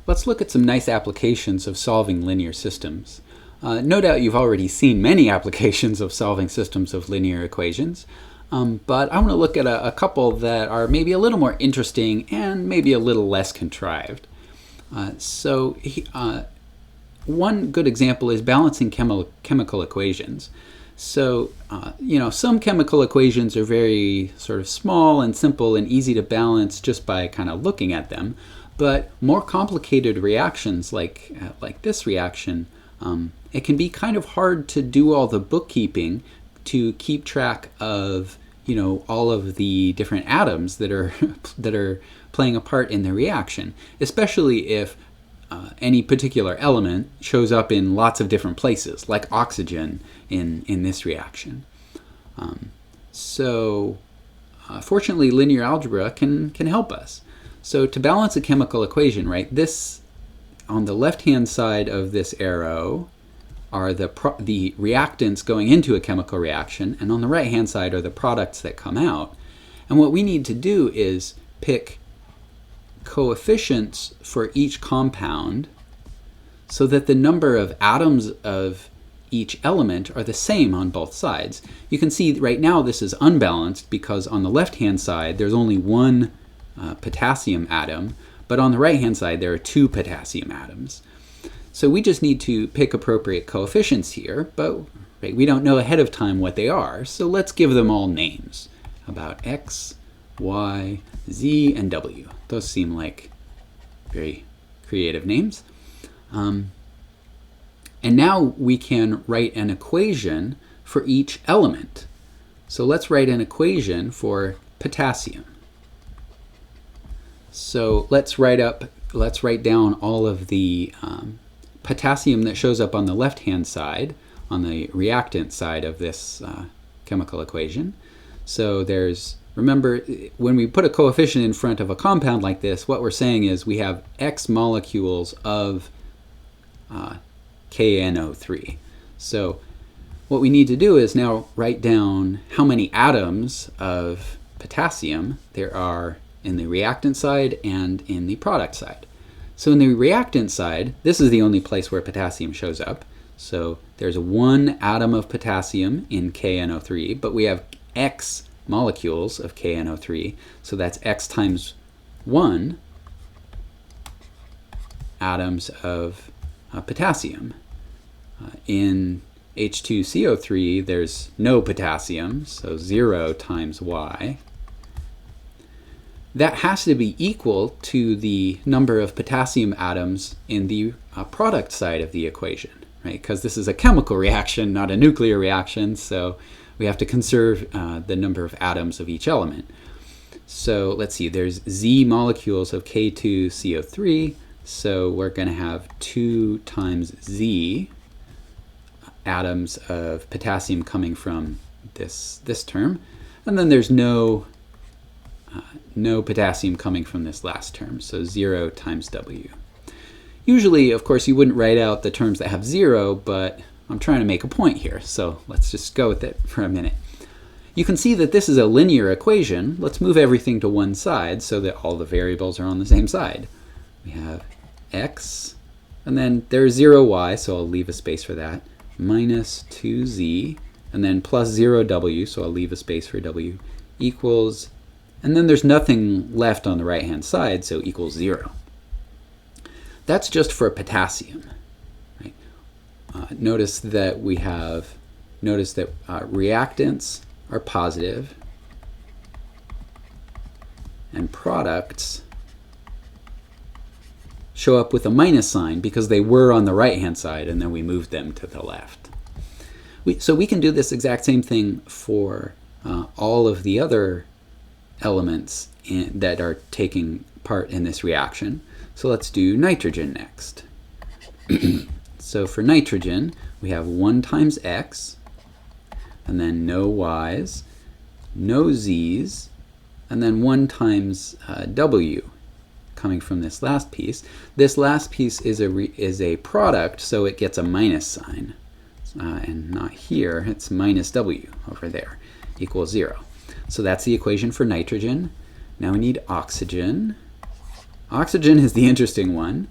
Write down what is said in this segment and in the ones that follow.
Let's look at some nice applications of solving linear systems. No doubt you've already seen many applications of solving systems of linear equations, but I want to look at a couple that are maybe a little more interesting and maybe a little less contrived. One good example is balancing chemical equations. So, some chemical equations are very sort of small and simple and easy to balance just by kind of looking at them. But more complicated reactions like this reaction, it can be kind of hard to do all the bookkeeping to keep track of all of the different atoms that are playing a part in the reaction, especially if any particular element shows up in lots of different places, like oxygen in this reaction. Fortunately, linear algebra can help us. So to balance a chemical equation, right, this on the left-hand side of this arrow are the reactants going into a chemical reaction, and on the right-hand side are the products that come out. And what we need to do is pick coefficients for each compound so that the number of atoms of each element are the same on both sides. You can see right now this is unbalanced because on the left-hand side there's only one potassium atom, but on the right-hand side there are two potassium atoms. So we just need to pick appropriate coefficients here, but we don't know ahead of time what they are, so let's give them all names. About x, y, z, and w. Those seem like very creative names. And now we can write an equation for each element. So let's write an equation for potassium. So let's write down all of the potassium that shows up on the left-hand side, on the reactant side of this chemical equation. So remember, when we put a coefficient in front of a compound like this, what we're saying is we have X molecules of KNO3. So what we need to do is now write down how many atoms of potassium there are in the reactant side and in the product side. So in the reactant side, this is the only place where potassium shows up. So there's one atom of potassium in KNO3, but we have X molecules of KNO3, so that's X times 1 atoms of potassium. In H2CO3, there's no potassium, so 0 times Y. That has to be equal to the number of potassium atoms in the product side of the equation, right? Because this is a chemical reaction, not a nuclear reaction, so we have to conserve the number of atoms of each element. So let's see, there's Z molecules of K2CO3, so we're going to have 2 times Z atoms of potassium coming from this term, and then there's no potassium coming from this last term, so 0 times W. Usually, of course, you wouldn't write out the terms that have 0, but I'm trying to make a point here, so let's just go with it for a minute. You can see that this is a linear equation. Let's move everything to one side so that all the variables are on the same side. We have x, and then there's 0y, so I'll leave a space for that, minus 2z, and then plus 0w, so I'll leave a space for w, equals, and then there's nothing left on the right-hand side, so equals 0. That's just for potassium. Right? Notice that reactants are positive and products show up with a minus sign because they were on the right-hand side and then we moved them to the left. So we can do this exact same thing for all of the other elements that are taking part in this reaction. So let's do nitrogen next. So for nitrogen, we have 1 times x, and then no y's, no z's, and then 1 times w coming from this last piece. This last piece is a product, so it gets a minus sign. And not here, it's minus w over there, equals 0. So that's the equation for nitrogen. Now we need oxygen. Oxygen is the interesting one.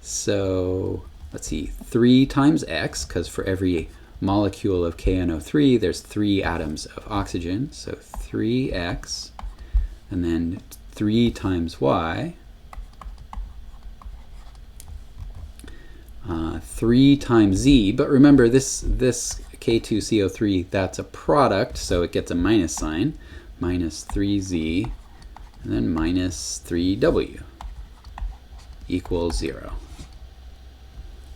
So let's see, 3 times X, because for every molecule of KNO3, there's 3 atoms of oxygen. So 3X, and then 3 times Y, 3 times Z. But remember, this K2CO3, that's a product, so it gets a minus sign, minus 3Z, and then minus 3W equals 0.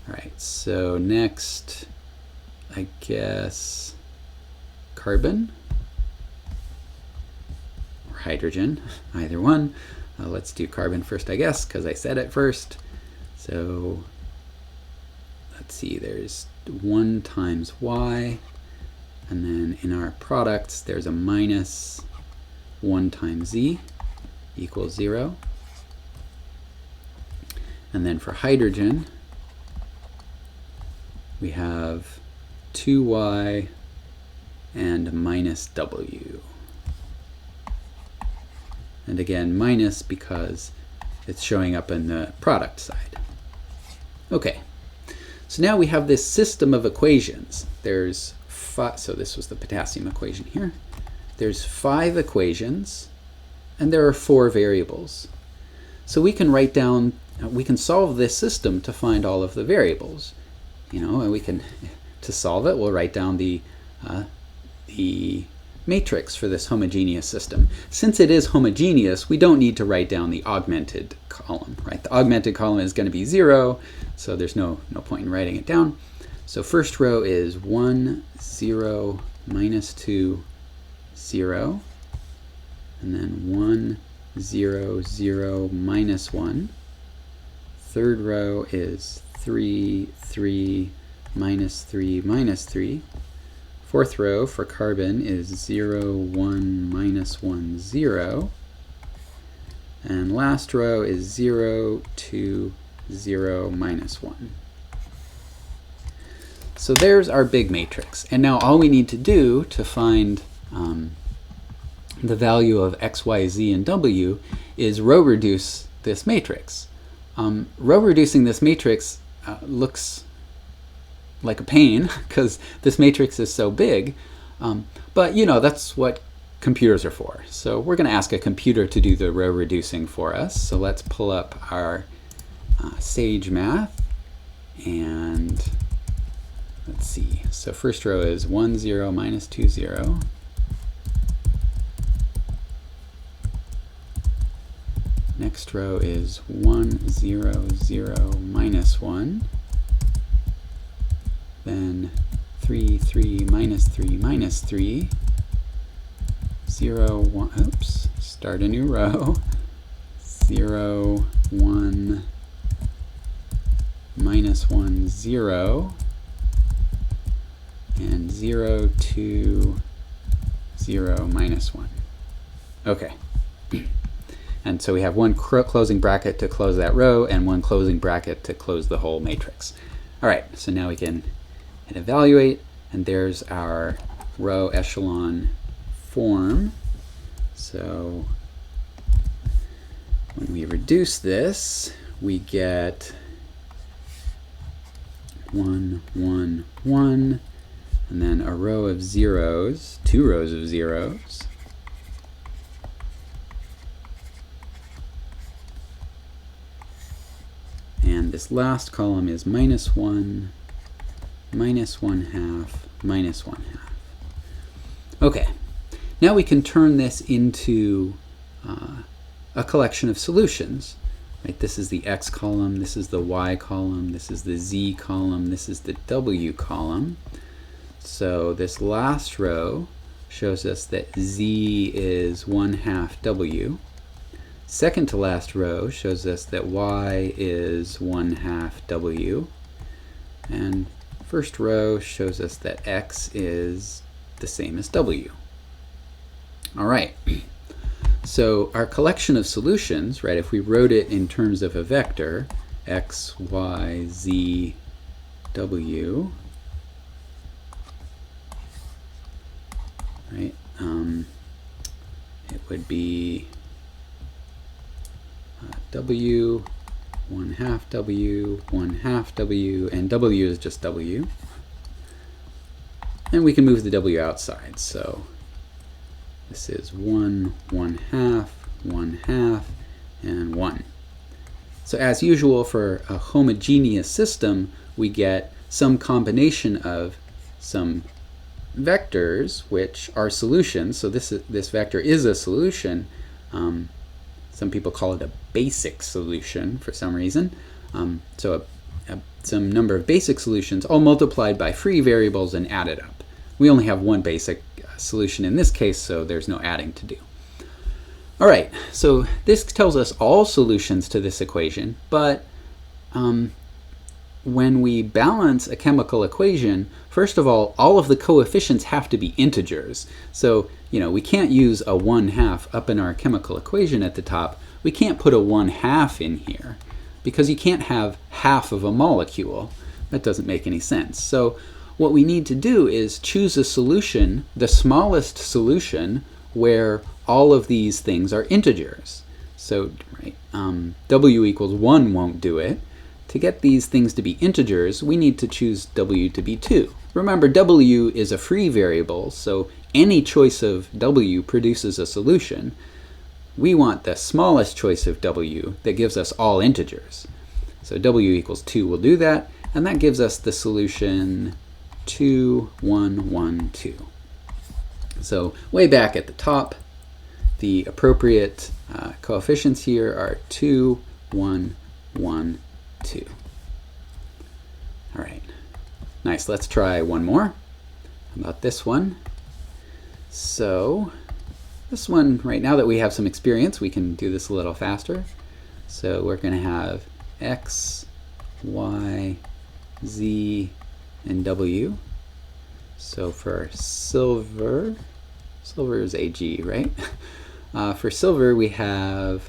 All right, so next, I guess, carbon or hydrogen, either one. Let's do carbon first, I guess, because I said it first. So let's see, there's 1 times Y, and then in our products, there's a minus 1 times Z equals 0. And then for hydrogen, we have 2Y and minus W. And again, minus because it's showing up in the product side. Okay, so now we have this system of equations. There's 5, so this was the potassium equation here. There's 5 equations, and there are 4 variables. So we can write down, we can solve this system to find all of the variables. And we can, to solve it, we'll write down the matrix for this homogeneous system. Since it is homogeneous, we don't need to write down the augmented column, right? The augmented column is going to be 0, so there's no point in writing it down. So first row is 1, 0, minus 2, 0, and then 1, 0, 0, minus 1. Third row is 3, 3, minus 3, minus 3. Fourth row for carbon is 0, 1, minus 1, 0. And last row is 0, 2, 0, minus 1. So there's our big matrix. And now all we need to do to find the value of x, y, z, and w is row reduce this matrix. Row reducing this matrix looks like a pain because this matrix is so big, but that's what computers are for. So we're going to ask a computer to do the row reducing for us. So let's pull up our Sage Math, and let's see. So first row is 1, 0, minus 2, 0. Next row is 1, 0, 0, minus 1. Then 3, 3, minus 3, minus 3. 0, 1, oops, start a new row. 0, 1, minus 1, 0. And 0, 2, 0, minus 1. Okay. And so we have one closing bracket to close that row and one closing bracket to close the whole matrix. All right, so now we can hit evaluate, and there's our row echelon form. So when we reduce this, we get 1, 1, 1, and then a row of zeros, 2 rows of zeros. And this last column is minus 1, minus 1 half, minus 1 half. Okay, now we can turn this into a collection of solutions. Right? This is the x column, this is the y column, this is the z column, this is the w column. So this last row shows us that z is 1 half w. Second to last row shows us that y is 1 half w. And first row shows us that x is the same as w. All right. So our collection of solutions, right, if we wrote it in terms of a vector, x, y, z, w, right, it would be W, 1/2 W, 1/2 W, and W is just W. And we can move the W outside. So this is 1, 1/2, 1/2, and 1. So as usual for a homogeneous system, we get some combination of some vectors which are solutions. So this vector is a solution. Some people call it a basic solution for some reason. So some number of basic solutions all multiplied by free variables and added up. We only have one basic solution in this case, so there's no adding to do. All right, so this tells us all solutions to this equation, but when we balance a chemical equation, first of all of the coefficients have to be integers. So, we can't use a 1/2 up in our chemical equation at the top. We can't put a 1/2 in here because you can't have half of a molecule. That doesn't make any sense. So what we need to do is choose a solution, the smallest solution, where all of these things are integers. So W equals 1 won't do it. To get these things to be integers, we need to choose W to be 2. Remember, W is a free variable, so any choice of W produces a solution. We want the smallest choice of W that gives us all integers. So W equals 2 will do that, and that gives us the solution 2, 1, 1, 2. So way back at the top, the appropriate coefficients here are 2, 1, 1, 2. All right, nice. Let's try one more. How about this one? So this one, right now that we have some experience, we can do this a little faster. So we're going to have X, Y, Z, and W. So for silver is Ag, right? For silver, we have,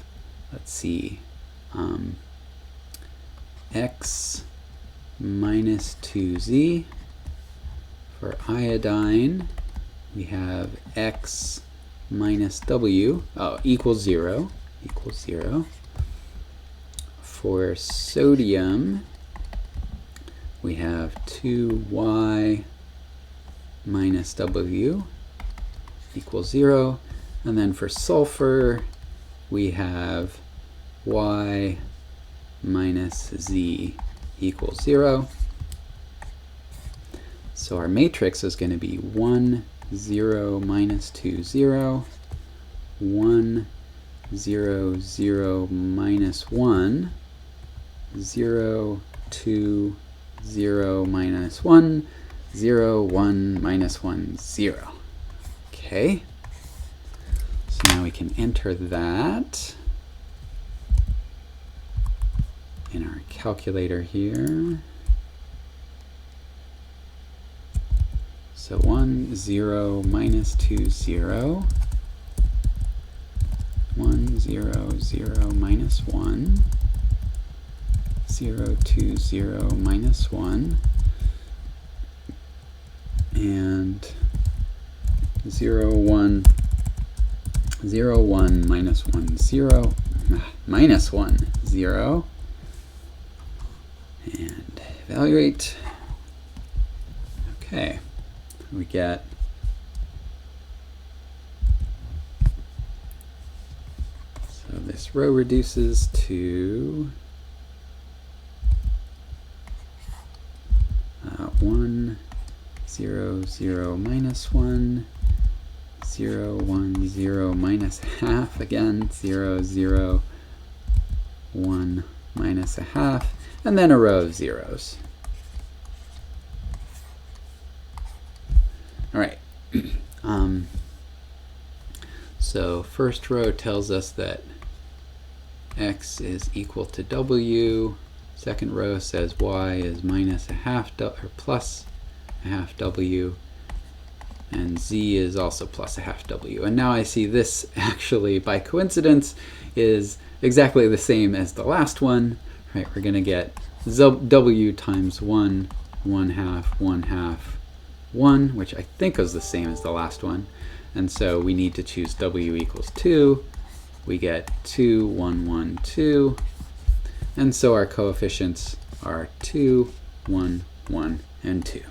let's see, X minus 2Z. For iodine, we have X minus W, equals 0, For sodium, we have 2Y minus W equals 0. And then for sulfur, we have Y minus Z equals 0. So our matrix is going to be 1, 0, minus 2, 0, 1, 0, 0, minus 1, 0, 2, 0, minus 1, 0, 1, minus 1, 0. Okay. So now we can enter that in our calculator here. So 1, 0, minus 2, 0. 1, 0, 0, minus 1. 0, 2, 0, minus 1. And 0, 1, 0, 1, minus 1, 0, minus 1, 0. And evaluate. Okay, we get so this row reduces to 1, 0, 0, minus 1, 0, 1, 0, minus half, again 0, 0, 1, minus a half, and then a row of zeros. All right. So first row tells us that X is equal to W. Second row says Y is minus a half or plus a half W, and Z is also plus a half W. And now I see this actually, by coincidence, is exactly the same as the last one. Right? We're going to get W times 1, 1 half, 1 half, 1, which I think is the same as the last one. And so we need to choose W equals 2, we get 2, 1, 1, 2. And so our coefficients are 2, 1, 1, and 2.